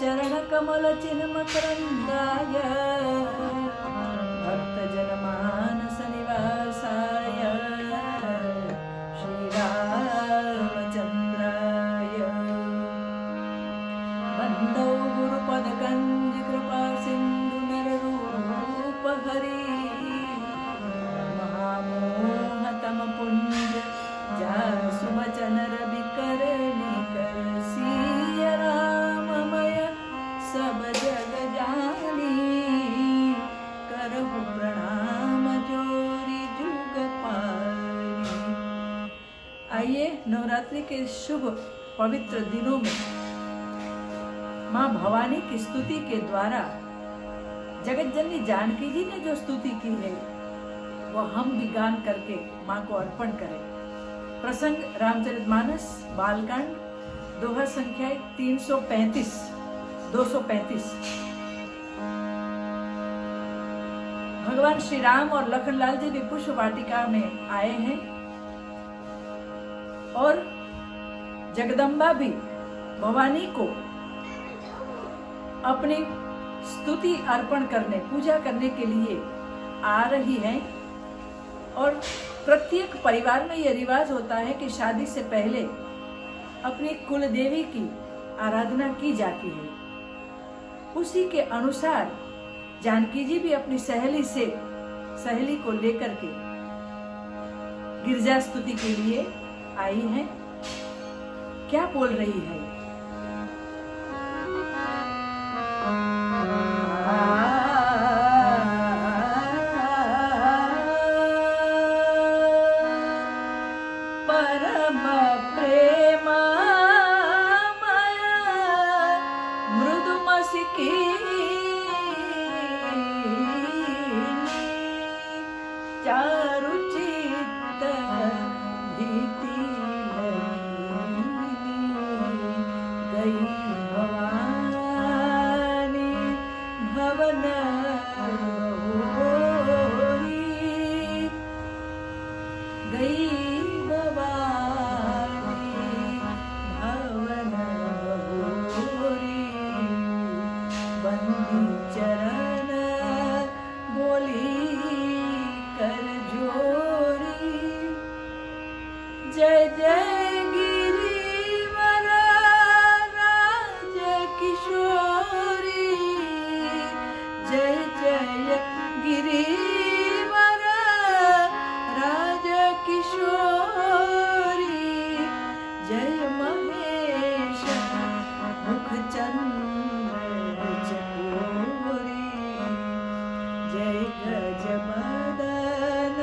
चरणकमलचिन्मकरन्दाय भक्तजनमानसनिवासाय श्रीरामचन्द्राय वन्दौ गुरुपदकञ्जकृपासिन्धुनररूपहरि महामोहतमपुञ्ज जासुवचनरविकरणिकर सिय राममय सब जग जानी करहु प्रणाम जोरी जुग पानी। आइए नवरात्रि के शुभ पवित्र दिनों में माँ भवानी की स्तुति के द्वारा जगत जननी जानकी जी ने जो स्तुति की है वो हम भी गान करके माँ को अर्पण करें। प्रसंग रामचरितमानस बालकांड दोहा संख्या 235। भगवान श्री राम और लखनलाल जी भी पुष्प वाटिका में आए हैं और जगदम्बा भी भवानी को अपनी स्तुति अर्पण करने पूजा करने के लिए आ रही हैं। और प्रत्येक परिवार में यह रिवाज होता है कि शादी से पहले अपनी कुल देवी की आराधना की जाती है। उसी के अनुसार जानकी जी भी अपनी सहेली को लेकर के गिरजा स्तुति के लिए आई हैं। क्या बोल रही है? परम प्रेममय मृदुमसिकी चारुचित्त भीति गई भवानी भवन गई चरण बोली कर जोरी जय जय गिरिवर राज किशोरी जय जय गिरिवर राज किशोरी जय महेश मुखचंद्र जय गजमदन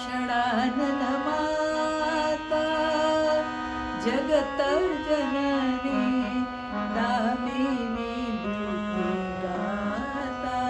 षडानन माता जगत जननी दामिनी दूती गाता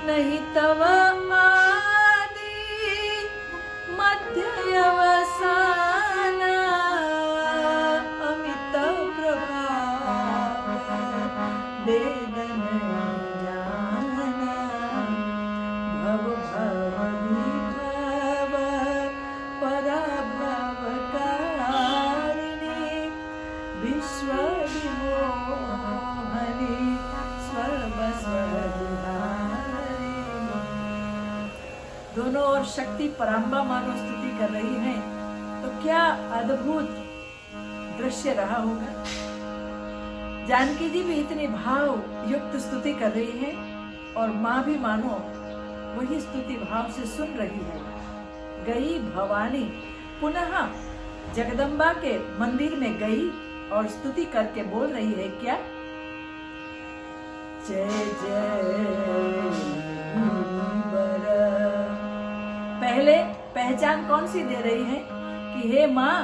नहीं तव आदि मध्य अवसान अमित प्रभाव वेदन दोनों ओर शक्ति पराम्बा मानो स्तुति कर रही हैं, तो क्या अद्भुत दृश्य रहा होगा। जानकी जी भी इतनी भाव युक्त स्तुति कर रही है और माँ भी मानो वही स्तुति भाव से सुन रही है। गई भवानी पुनः जगदम्बा के मंदिर में गई और स्तुति करके बोल रही है क्या? जय जय पहले पहचान कौन सी दे रही है कि हे माँ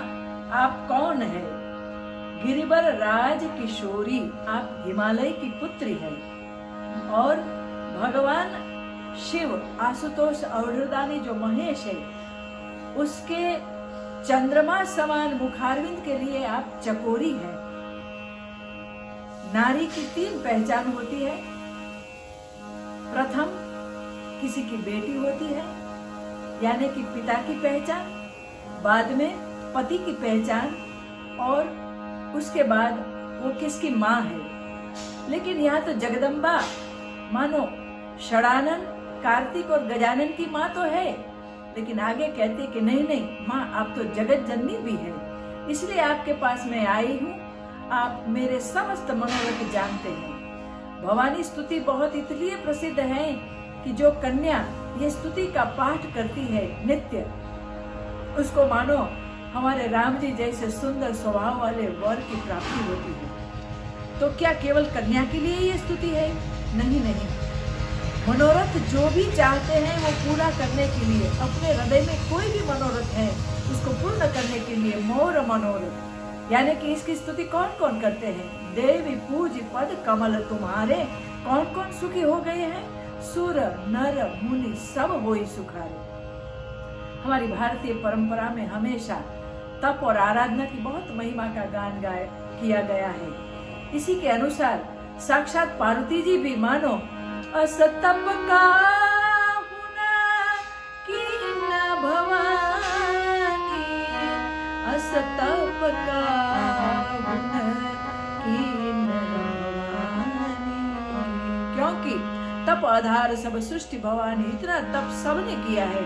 आप कौन है? गिरिवर राज किशोरी, आप हिमालय की पुत्री है। और भगवान शिव आशुतोष अवधूतानी जो महेश है उसके चंद्रमा समान मुखारविंद के लिए आप चकोरी हैं। नारी की 3 पहचान होती है। प्रथम किसी की बेटी होती है यानी कि पिता की पहचान, बाद में पति की पहचान और उसके बाद वो किसकी माँ है। लेकिन यहाँ तो जगदम्बा मानो षडानन, कार्तिक और गजानन की माँ तो है, लेकिन आगे कहते कि नहीं नहीं माँ, आप तो जगत जननी भी है, इसलिए आपके पास मैं आई हूँ, आप मेरे समस्त मनोरथ जानते हैं। भवानी स्तुति बहुत इसलिए प्रसिद्ध है कि जो कन्या ये स्तुति का पाठ करती है नित्य, उसको मानो हमारे राम जी जैसे सुंदर स्वभाव वाले वर की प्राप्ति होती है। तो क्या केवल कन्या के लिए ये स्तुति है? नहीं नहीं, मनोरथ जो भी चाहते हैं वो पूरा करने के लिए, अपने हृदय में कोई भी मनोरथ है उसको पूर्ण करने के लिए मोर मनोरथ, यानी कि इसकी स्तुति कौन कौन करते हैं? देवी पूज पद कमल तुम्हारे, कौन कौन सुखी हो गए हैं? सुर नर मुनि सब होई सुखारे। हमारी भारतीय परंपरा में हमेशा तप और आराधना की बहुत महिमा का गान किया गया है। इसी के अनुसार साक्षात पार्वती जी भी मानो असतप का भवानी, असतप का क्योंकि तप आधार सब सृष्टि भवानी, इतना तप सबने किया है।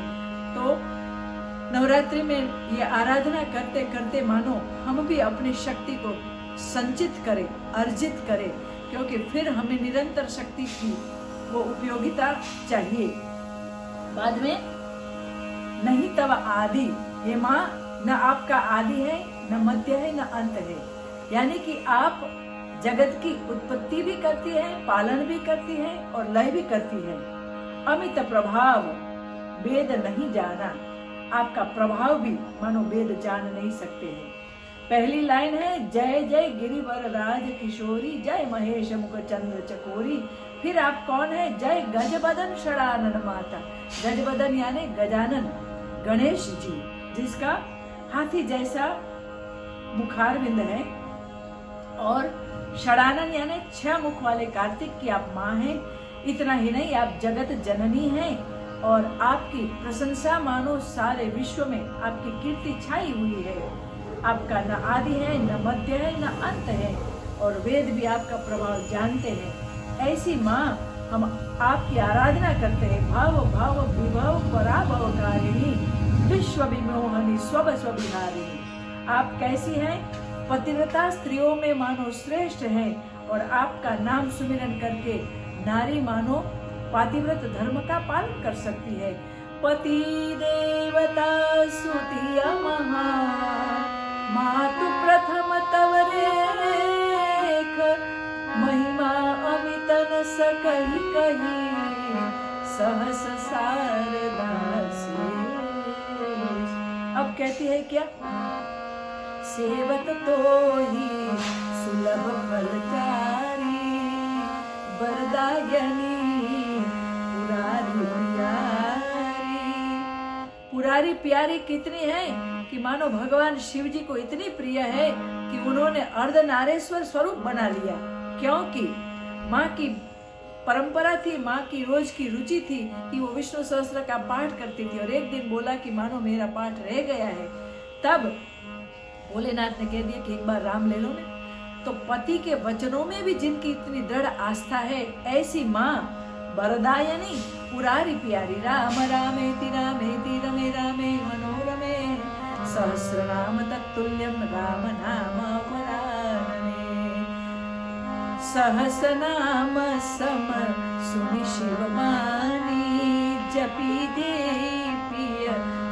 तो नवरात्रि में ये आराधना करते करते मानो हम भी अपनी शक्ति को संचित करें, अर्जित करें, क्योंकि फिर हमें निरंतर शक्ति की वो उपयोगिता चाहिए। बाद में नहीं तब आदि, ये माँ न आपका आदि है, न मध्य है, न अंत है, यानी कि आप जगत की उत्पत्ति भी करती है, पालन भी करती है और लय भी करती है। अमित प्रभाव वेद नहीं जाना, आपका प्रभाव भी मानो वेद जान नहीं सकते हैं। पहली लाइन है जय जय गिरिवर राज किशोरी, जय महेश मुख चंद्र चकोरी। फिर आप कौन है? जय गजबदन षडानन माता। गजबदन यानी गजानन, गणेश जी, जिसका हाथी जैसा मुखारविंद है, और षडानन यानी 6 मुख वाले कार्तिक की आप माँ हैं। इतना ही नहीं, आप जगत जननी हैं और आपकी प्रशंसा मानो सारे विश्व में आपकी कीर्ति छाई हुई है। आपका न आदि है, न मध्य है, न अंत है, और वेद भी आपका प्रभाव जानते हैं। ऐसी माँ हम आपकी आराधना करते हैं। भाव भाव विभव पराभव कारिणी, विश्व विमोहनी स्व स्वविहारिणी। आप कैसी हैं? पतिव्रता स्त्रियों में मानो श्रेष्ठ हैं, और आपका नाम सुमिरन करके नारी मानो पातिव्रत धर्म का पालन कर सकती है। पति देवता सुतिया महा, मातु प्रथम तव रेख, महिमा अमित न सकहि कही, सहस शारदा शेष। अब कहती है क्या? सेवत तो ही सुलभ फलचारी, वरदायनी पुरारी प्यारी। पुरारी प्यारी कितनी है कि मानो भगवान शिव जी को इतनी प्रिय है कि उन्होंने अर्धनारेश्वर स्वरूप बना लिया। क्योंकि माँ की परंपरा थी, माँ की रोज की रुचि थी कि वो विष्णु सहस्त्र का पाठ करती थी, और एक दिन बोला कि मानो मेरा पाठ रह गया है। तब भोलेनाथ ने कह दिया कि एक बार राम ले लो ना। तो पति के वचनों में भी जिनकी इतनी दृढ़ आस्था है, ऐसी माँ वरदायनी पुरारी प्यारी। राम रामेति रामेति रमे रामे मनोरमे, सहस्रनाम तत्तुल्यम राम नाम वरानने। सहस्रनाम सम सुनि शिव मानी, जपी देवी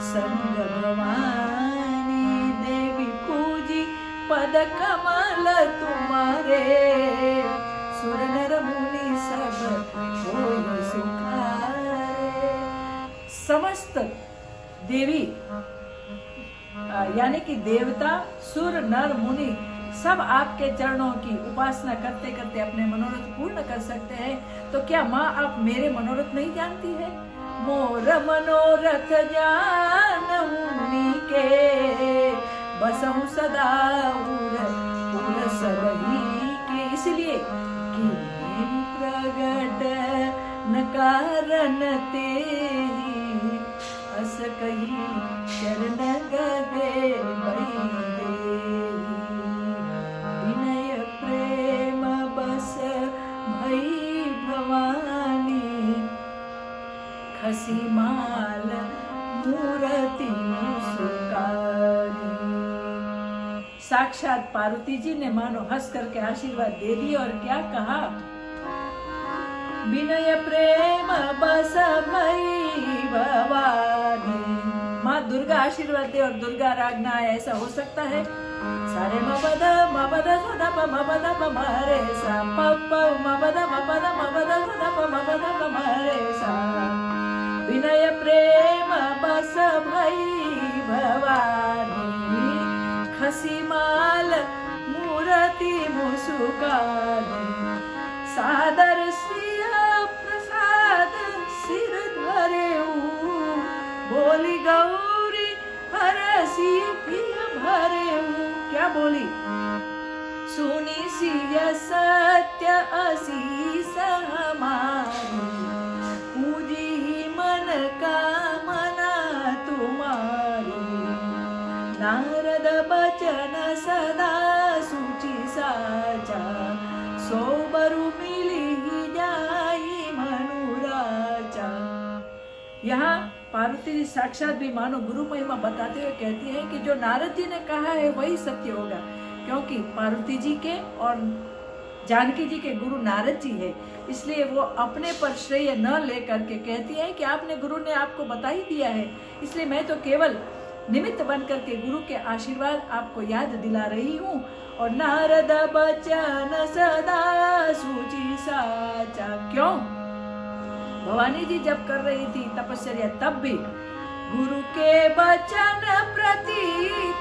संग भवानी। देवी पूजी पद कमल तुम्हारे, सुर नर मुनि सब होय सुखारे। समस्त देवी यानी कि देवता, सुर नर मुनि सब आपके चरणों की उपासना करते करते अपने मनोरथ पूर्ण कर सकते हैं। तो क्या माँ आप मेरे मनोरथ नहीं जानती है? मोर मनोरथ जानहुनी के, बसहु सदा उर सबही के। इसलिए कि प्रगट न कारण तेहि, अस कही चरण गदे विनय माल मूर्ति मुस्कानी। साक्षात पार्वती जी ने मानो हंस करके आशीर्वाद दे दिया और क्या कहा, विनय प्रेम बस भई भवानी। माँ दुर्गा आशीर्वाद दे और दुर्गा राग ना आए, ऐसा हो सकता है? सारे मपद सदा प मपद प मरे सा प मपद सदा प मपद प मरे सा। विनय प्रेम बस भई भवानी, खसी माल मूर्ति मुस्कानी। सादर सिय प्रसाद सिर धरेऊ, बोली गौरी हरसी पिय भरेऊ। क्या बोली? सुनी सिय सत्य असीस हमारी, पूजी मन कामना तुम्हारी। नारद बचन सदा सुचि साचा, सोबरु मिली जाई मनुराजा। यहाँ पार्वती जी साक्षात भी मानो गुरु महिमा बताते हुए कहती है कि जो नारद जी ने कहा है वही सत्य होगा, क्योंकि पार्वती जी के और जानकी जी के गुरु नारद जी है, इसलिए वो अपने पर श्रेय न लेकर के कहती है कि आपने गुरु ने आपको बता ही दिया है, इसलिए मैं तो केवल निमित्त बन करके गुरु के आशीर्वाद आपको याद दिला रही हूँ। और नारद बचन सदा सूची साचा, क्यों? भवानी जी जब कर रही थी तपस्या तब भी गुरु के बचन प्रति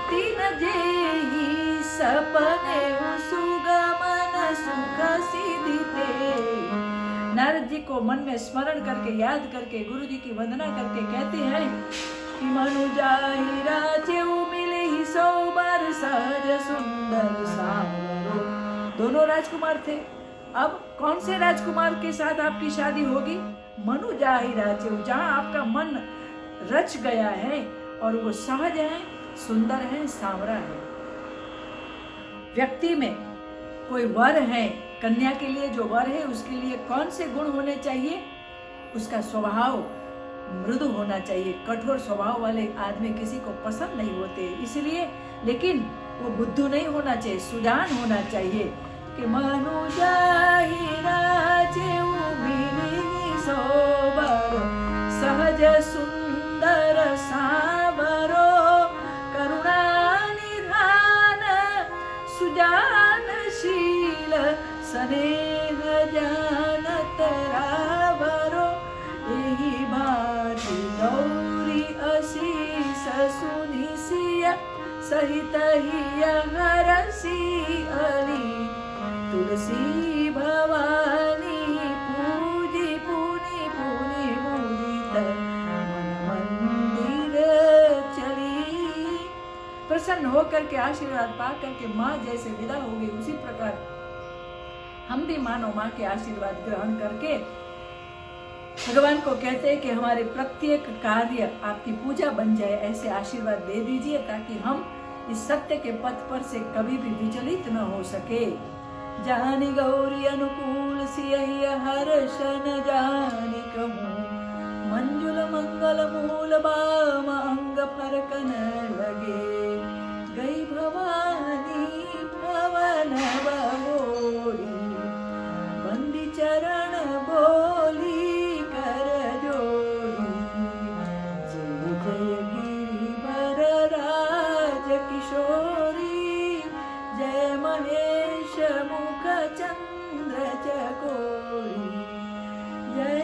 तीन जेहि, सपने सुगमन सुख सिद्धिते। नारद जी को मन में स्मरण करके याद करके गुरु जी की वंदना करके कहते हैं कि मनु जाहि राजेऊ मिले ही सोबर सहज सुंदर सावरो। दोनों राजकुमार थे, अब कौन से राजकुमार के साथ आपकी शादी होगी? मनु जाहि राजेऊ, जहाँ आपका मन रच गया है और वो सहज है, सुंदर है, सांवरा है। व्यक्ति में कोई वर है, कन्या के लिए जो वर है उसके लिए कौन से गुण होने चाहिए? उसका स्वभाव मृदु होना चाहिए। कठोर स्वभाव वाले आदमी किसी को पसंद नहीं होते, इसलिए, लेकिन वो बुद्धू नहीं होना चाहिए, सुजान होना चाहिए। कि मनु जाहि राजेऊ मिलिहि सोबर, सहज सुंदर सावरो। करुणा निधान सुजानशील, स्नेह जानत रावरो। एहि भांति गौरी असीस सुनि सिय, सहित हिय हरसी अली। तुलसी भवानी पूजी पुनि पुनि मुदित, मन मंदिर चली। प्रसन्न होकर के आशीर्वाद पा करके माँ जैसे विदा हो गई, उसी प्रकार हम भी मानो माँ के आशीर्वाद ग्रहण करके भगवान को कहते हैं कि हमारे प्रत्येक कार्य आपकी पूजा बन जाए, ऐसे आशीर्वाद दे दीजिए ताकि हम इस सत्य के पथ पर से कभी भी विचलित न हो सके। जानी गौरी अनुकूल सियहि हर्षन जानी कहूँ, मंजुल मंगल मूल बाम अंग फरकन लगे। गई भवानी भवन बहोरी, बंदी चरण बोली कर जोड़ी। जय जय गिरिवर राज किशोरी, जय महेश मुख चंद्र चकोरी। जय